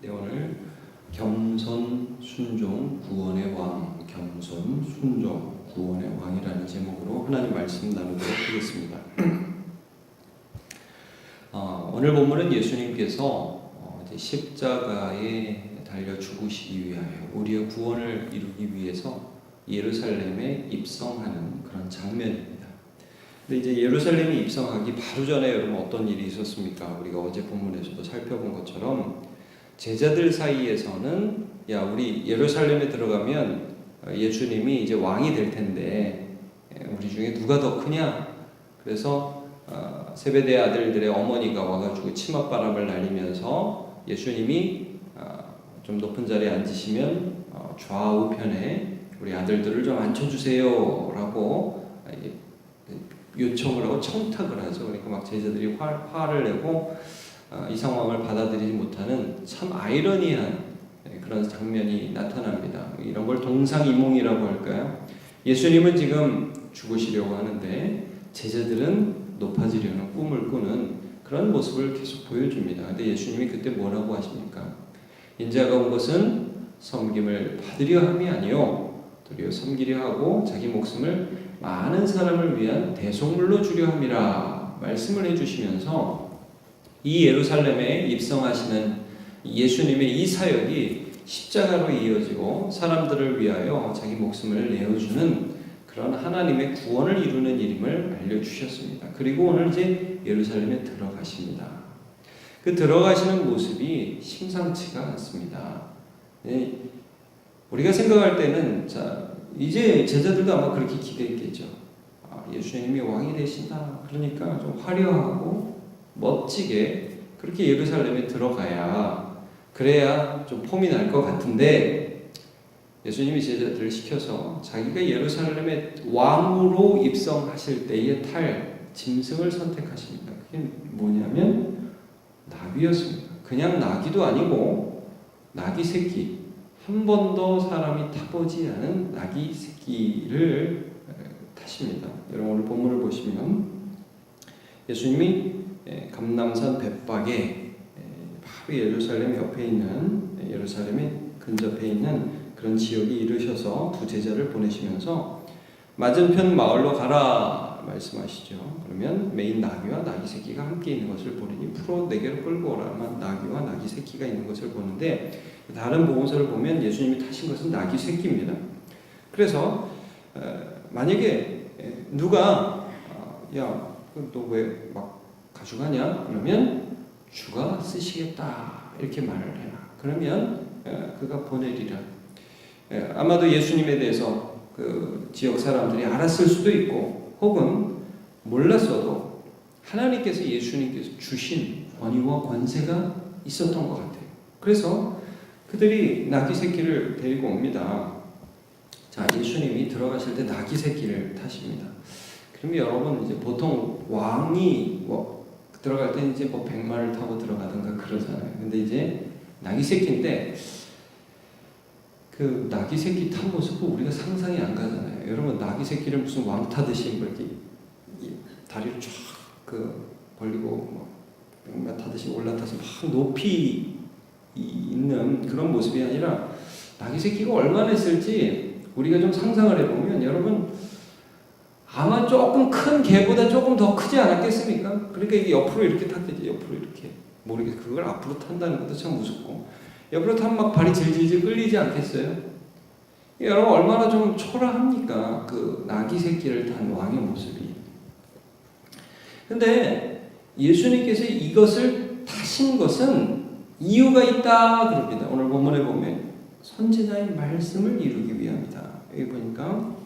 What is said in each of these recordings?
네, 오늘 겸손, 순종, 구원의 왕, 겸손, 순종, 구원의 왕이라는 제목으로 하나님 말씀 나누도록 하겠습니다. 오늘 본문은 예수님께서 이제 십자가에 달려 죽으시기 위하여 우리의 구원을 이루기 위해서 예루살렘에 입성하는 그런 장면입니다. 근데 이제 예루살렘에 입성하기 바로 전에 여러분 어떤 일이 있었습니까? 우리가 어제 본문에서도 살펴본 것처럼 제자들 사이에서는 야, 우리 예루살렘에 들어가면 예수님이 이제 왕이 될 텐데 우리 중에 누가 더 크냐? 그래서 세베대 아들들의 어머니가 와가지고 치맛바람을 날리면서 예수님이 좀 높은 자리에 앉으시면 좌우편에 우리 아들들을 좀 앉혀주세요 라고 요청을 하고 청탁을 하죠. 그러니까 막 제자들이 화를 내고 이 상황을 받아들이지 못하는 참 아이러니한 그런 장면이 나타납니다. 이런 걸 동상이몽이라고 할까요? 예수님은 지금 죽으시려고 하는데 제자들은 높아지려는 꿈을 꾸는 그런 모습을 계속 보여줍니다. 근데 예수님이 그때 뭐라고 하십니까? 인자가 온 것은 섬김을 받으려 함이 아니요 도리어 섬기려 하고 자기 목숨을 많은 사람을 위한 대속물로 주려 함이라 말씀을 해주시면서 이 예루살렘에 입성하시는 예수님의 이 사역이 십자가로 이어지고 사람들을 위하여 자기 목숨을 내어주는 그런 하나님의 구원을 이루는 일임을 알려주셨습니다. 그리고 오늘 이제 예루살렘에 들어가십니다. 그 들어가시는 모습이 심상치가 않습니다. 우리가 생각할 때는 이제 제자들도 아마 그렇게 기대했겠죠. 예수님이 왕이 되신다. 그러니까 좀 화려하고 멋지게 그렇게 예루살렘에 들어가야 그래야 좀 폼이 날 것 같은데 예수님이 제자들을 시켜서 자기가 예루살렘의 왕으로 입성하실 때에 탈 짐승을 선택하십니다. 그게 뭐냐면 나귀였습니다. 그냥 나귀도 아니고 나귀 새끼, 한 번도 사람이 타보지 않은 나귀 새끼를 타십니다. 여러분 오늘 본문을 보시면 예수님이 감람산 벳박에 바로 예루살렘 옆에 있는 예루살렘의 근접해 있는 그런 지역에 이르셔서 두 제자를 보내시면서 맞은편 마을로 가라 말씀하시죠. 그러면 메인 나귀와 나귀 새끼가 함께 있는 것을 보느니 풀어 내게로 끌고 오라만 나귀와 나귀 새끼가 있는 것을 보는데 다른 복음서를 보면 예수님이 타신 것은 나귀 새끼입니다. 그래서 만약에 누가 야 너 왜 막 가져가냐? 그러면 주가 쓰시겠다 이렇게 말을 해라. 그러면 그가 보내리라. 아마도 예수님에 대해서 그 지역 사람들이 알았을 수도 있고 혹은 몰랐어도 하나님께서 예수님께서 주신 권위와 권세가 있었던 것 같아요. 그래서 그들이 나귀 새끼를 데리고 옵니다. 자, 예수님이 들어가실 때 나귀 새끼를 타십니다. 그러면 여러분 이제 보통 왕이 들어갈 때 이제 100마를 타고 들어가든가 그러잖아요. 근데 이제 나귀 새끼인데 그 나귀 새끼 탄 모습을 우리가 상상이 안 가잖아요. 여러분 나귀 새끼를 무슨 왕 타듯이 이렇게 다리를 쫙 벌리고 막 타듯이 올라타서 막 높이 있는 그런 모습이 아니라 나귀 새끼가 얼마나 있을지 우리가 좀 상상을 해보면 여러분 아마 조금 큰 개보다 조금 더 크지 않았겠습니까? 그러니까 이게 옆으로 이렇게 탔겠지. 옆으로 이렇게 모르겠어요. 그걸 앞으로 탄다는 것도 참 무섭고 옆으로 타면 막 발이 질질질 끌리지 않겠어요? 여러분 얼마나 좀 초라합니까? 그 나귀 새끼를 탄 왕의 모습이. 근데 예수님께서 이것을 타신 것은 이유가 있다 그럽니다. 오늘 본문에 보면 선지자의 말씀을 이루기 위함이다. 여기 보니까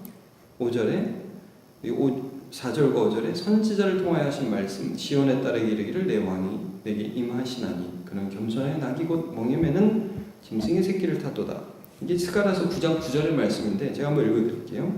5절에 4절과 5절에 선지자를 통하여 하신 말씀 시온의 딸에게 이르기를 내 왕이 내게 임하시나니 그는 겸손하여 나귀 곧 멍에매는 짐승의 새끼를 타도다. 이게 스가랴서 9장 9절의 말씀인데 제가 한번 읽어드릴게요.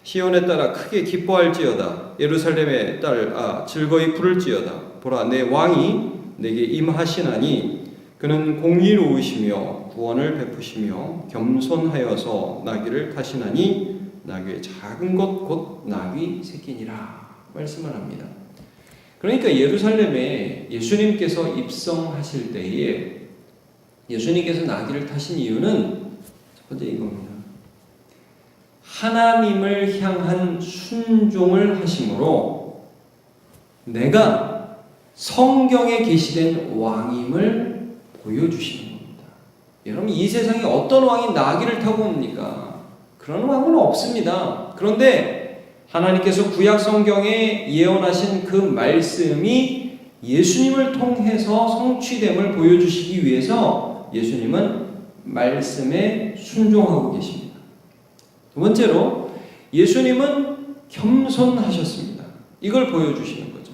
시온의 딸아 크게 기뻐할지어다. 예루살렘의 딸 즐거이 부를지어다. 보라 내 왕이 내게 임하시나니 그는 공의로우시며 구원을 베푸시며 겸손하여서 나귀를 타시나니 나귀의 작은 것 곧 나귀 새끼니라 말씀을 합니다. 그러니까 예루살렘에 예수님께서 입성하실 때에 예수님께서 나귀를 타신 이유는 첫 번째 이겁니다. 하나님을 향한 순종을 하심으로 내가 성경에 계시된 왕임을 보여주시는 겁니다. 여러분, 이 세상에 어떤 왕이 나귀를 타고 옵니까? 그런 왕은 없습니다. 그런데 하나님께서 구약 성경에 예언하신 그 말씀이 예수님을 통해서 성취됨을 보여주시기 위해서 예수님은 말씀에 순종하고 계십니다. 두 번째로 예수님은 겸손하셨습니다. 이걸 보여주시는 거죠.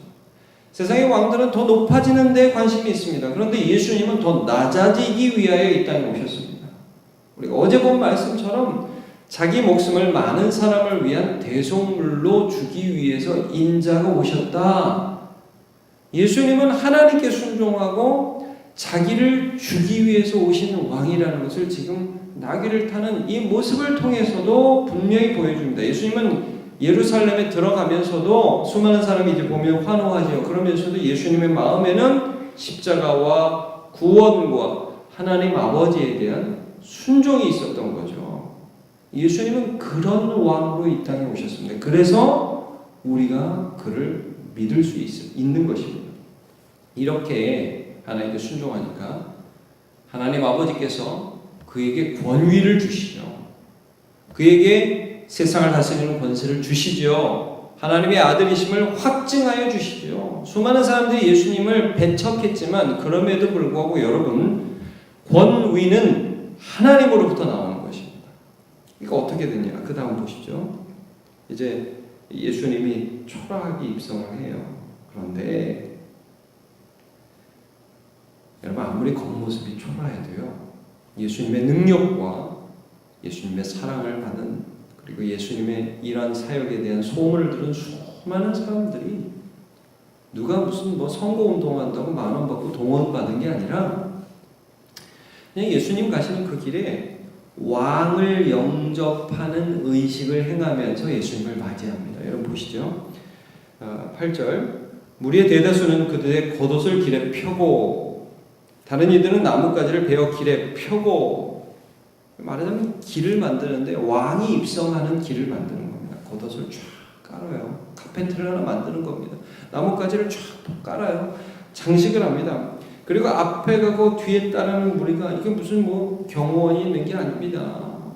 세상의 왕들은 더 높아지는 데 관심이 있습니다. 그런데 예수님은 더 낮아지기 위하여 이 땅에 오셨습니다. 우리가 어제 본 말씀처럼 자기 목숨을 많은 사람을 위한 대속물로 주기 위해서 인자가 오셨다. 예수님은 하나님께 순종하고 자기를 주기 위해서 오신 왕이라는 것을 지금 나귀를 타는 이 모습을 통해서도 분명히 보여줍니다. 예수님은 예루살렘에 들어가면서도 수많은 사람이 이제 보면 환호하죠. 그러면서도 예수님의 마음에는 십자가와 구원과 하나님 아버지에 대한 순종이 있었던 거죠. 예수님은 그런 왕으로 이 땅에 오셨습니다. 그래서 우리가 그를 믿을 수 있는 것입니다. 이렇게 하나님께 순종하니까 하나님 아버지께서 그에게 권위를 주시죠. 그에게 세상을 다스리는 권세를 주시죠. 하나님의 아들이심을 확증하여 주시죠. 수많은 사람들이 예수님을 배척했지만 그럼에도 불구하고 여러분, 권위는 하나님으로부터 나오는 것입니다. 이거 어떻게 되냐? 그 다음 보시죠. 이제 예수님이 초라하게 입성을 해요. 그런데 여러분, 아무리 겉모습이 초라해도요, 예수님의 능력과 예수님의 사랑을 받은, 그리고 예수님의 이러한 사역에 대한 소문을 들은 수많은 사람들이 누가 무슨 선거운동 한다고 10,000원 받고 동원 받은 게 아니라 그냥 예수님 가시는 그 길에 왕을 영접하는 의식을 행하면서 예수님을 맞이합니다. 여러분 보시죠. 8절, 무리의 대다수는 그들의 겉옷을 길에 펴고 다른 이들은 나뭇가지를 베어 길에 펴고, 말하자면 길을 만드는데 왕이 입성하는 길을 만드는 겁니다. 겉옷을 쫙 깔아요. 카페트를 하나 만드는 겁니다. 나뭇가지를 쫙 깔아요. 장식을 합니다. 그리고 앞에 가고 뒤에 따르는 무리가, 이게 무슨 경호원이 있는 게 아닙니다.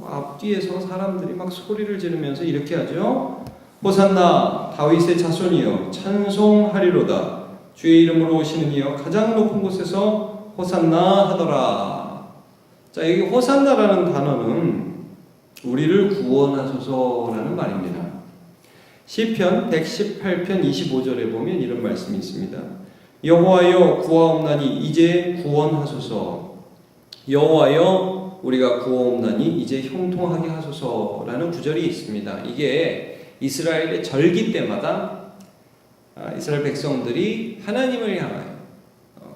앞뒤에서 사람들이 막 소리를 지르면서 이렇게 하죠. 호산나 다윗의 자손이여 찬송하리로다. 주의 이름으로 오시는 이여 가장 높은 곳에서 호산나 하더라. 자, 여기 호산나라는 단어는 우리를 구원하소서라는 말입니다. 시편 118편 25절에 보면 이런 말씀이 있습니다. 여호와여 구하옵나니 이제 구원하소서. 여호와여 우리가 구하옵나니 이제 형통하게 하소서라는 구절이 있습니다. 이게 이스라엘의 절기 때마다 이스라엘 백성들이 하나님을 향하여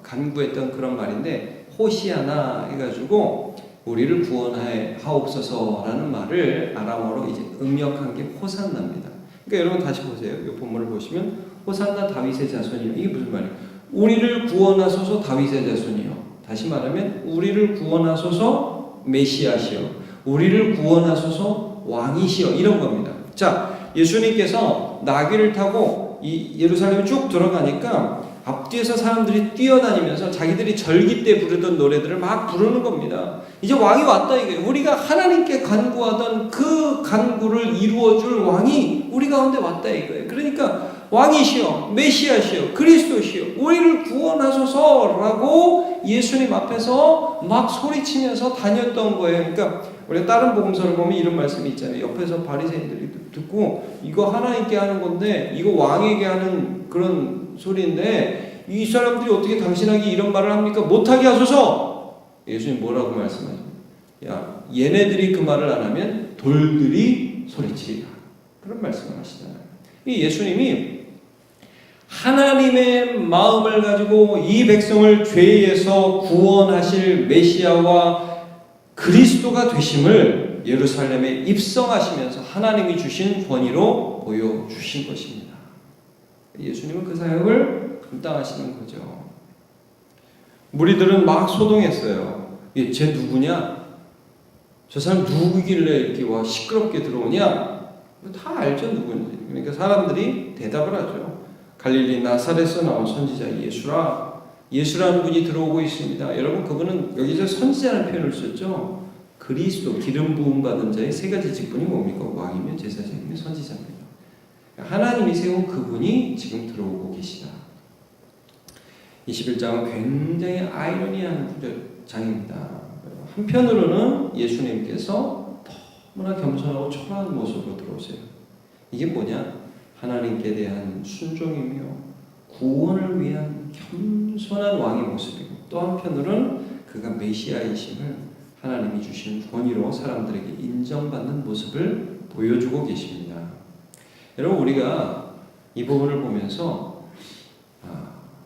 간구했던 그런 말인데, 호시아나 해가지고 우리를 구원하옵소서라는 말을 아람어로 이제 음역한 게 호산나입니다. 그러니까 여러분 다시 보세요. 이 본문을 보시면 호산나 다윗의 자손이요. 이게 무슨 말이에요? 우리를 구원하소서 다윗의 자손이요. 다시 말하면 우리를 구원하소서 메시아시요. 우리를 구원하소서 왕이시요. 이런 겁니다. 자, 예수님께서 나귀를 타고 이 예루살렘에 쭉 들어가니까 앞뒤에서 사람들이 뛰어다니면서 자기들이 절기 때 부르던 노래들을 막 부르는 겁니다. 이제 왕이 왔다 이거예요. 우리가 하나님께 간구하던 그 간구를 이루어줄 왕이 우리 가운데 왔다 이거예요. 그러니까 왕이시여, 메시아시여, 그리스도시여, 우리를 구원하소서라고 예수님 앞에서 막 소리치면서 다녔던 거예요. 그러니까 우리가 다른 복음서를 보면 이런 말씀이 있잖아요. 옆에서 바리새인들이 듣고 이거 하나님께 하는 건데 이거 왕에게 하는 그런 소리인데 이 사람들이 어떻게 당신에게 이런 말을 합니까? 못하게 하소서. 예수님 뭐라고 말씀하십니까? 야, 얘네들이 그 말을 안 하면 돌들이 소리치리라. 그런 말씀을 하시잖아요. 이 예수님이 하나님의 마음을 가지고 이 백성을 죄에서 구원하실 메시아와 그리스도가 되심을 예루살렘에 입성하시면서 하나님이 주신 권위로 보여주신 것입니다. 예수님은 그 사역을 감당하시는 거죠. 무리들은 막 소동했어요. 쟤 누구냐? 저 사람 누구길래 이렇게 와 시끄럽게 들어오냐? 다 알죠, 누구인지. 그러니까 사람들이 대답을 하죠. 갈릴리 나사렛에서 나온 선지자 예수라는 분이 들어오고 있습니다. 여러분, 그분은 여기서 선지자라는 표현을 썼죠. 그리스도, 기름 부음 받은 자의 세 가지 직분이 뭡니까? 왕이며 제사장이며 선지자입니다. 하나님이 세운 그분이 지금 들어오고 계시다. 21장은 굉장히 아이러니한 장입니다. 한편으로는 예수님께서 너무나 겸손하고 초라한 모습으로 들어오세요. 이게 뭐냐? 하나님께 대한 순종이며 구원을 위한 겸손한 왕의 모습이고, 또 한편으로는 그가 메시아이심을 하나님이 주신 권위로 사람들에게 인정받는 모습을 보여주고 계십니다. 여러분, 우리가 이 부분을 보면서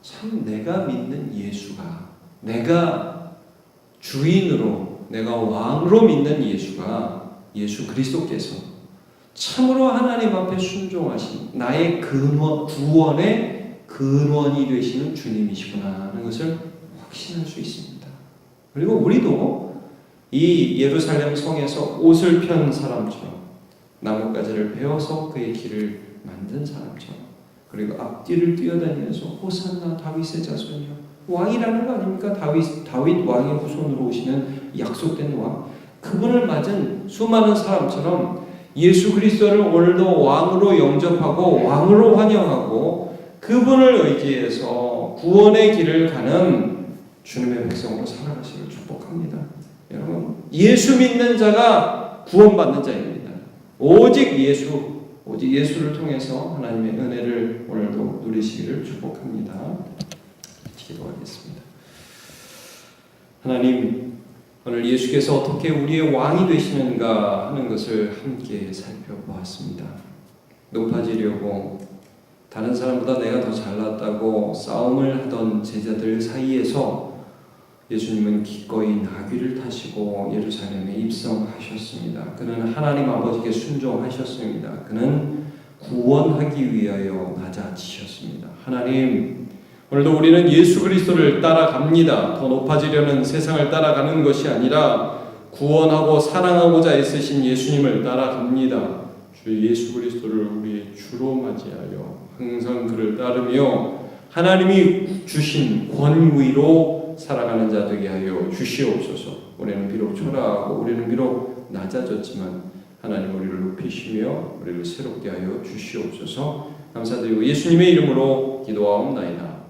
참 내가 믿는 예수가, 내가 주인으로, 내가 왕으로 믿는 예수가, 예수 그리스도께서 참으로 하나님 앞에 순종하신 나의 구원의 근원이 되시는 주님이시구나 하는 것을 확신할 수 있습니다. 그리고 우리도 이 예루살렘 성에서 옷을 편 사람처럼, 나뭇가지를 베어서 그의 길을 만든 사람처럼, 그리고 앞뒤를 뛰어다니면서 호산나 다윗의 자손이여, 왕이라는 거 아닙니까? 다윗 왕의 후손으로 오시는 약속된 왕, 그분을 맞은 수많은 사람처럼 예수 그리스도를 오늘도 왕으로 영접하고 왕으로 환영하고 그분을 의지해서 구원의 길을 가는 주님의 백성으로 살아가시길 축복합니다. 여러분, 예수 믿는 자가 구원받는 자입니다. 오직 예수를 통해서 하나님의 은혜를 오늘도 누리시기를 축복합니다. 기도하겠습니다. 하나님, 오늘 예수께서 어떻게 우리의 왕이 되시는가 하는 것을 함께 살펴보았습니다. 높아지려고 다른 사람보다 내가 더 잘났다고 싸움을 하던 제자들 사이에서 예수님은 기꺼이 나귀를 타시고 예루살렘에 입성하셨습니다. 그는 하나님 아버지께 순종하셨습니다. 그는 구원하기 위하여 낮아지셨습니다. 하나님, 오늘도 우리는 예수 그리스도를 따라갑니다. 더 높아지려는 세상을 따라가는 것이 아니라 구원하고 사랑하고자 애쓰신 예수님을 따라갑니다. 주 예수 그리스도를 우리의 주로 맞이하여 항상 그를 따르며 하나님이 주신 권위로 살아가는 자 되게 하여 주시옵소서. 우리는 비록 초라하고 우리는 비록 낮아졌지만 하나님 우리를 높이시며 우리를 새롭게 하여 주시옵소서. 감사드리고 예수님의 이름으로 기도하옵나이다.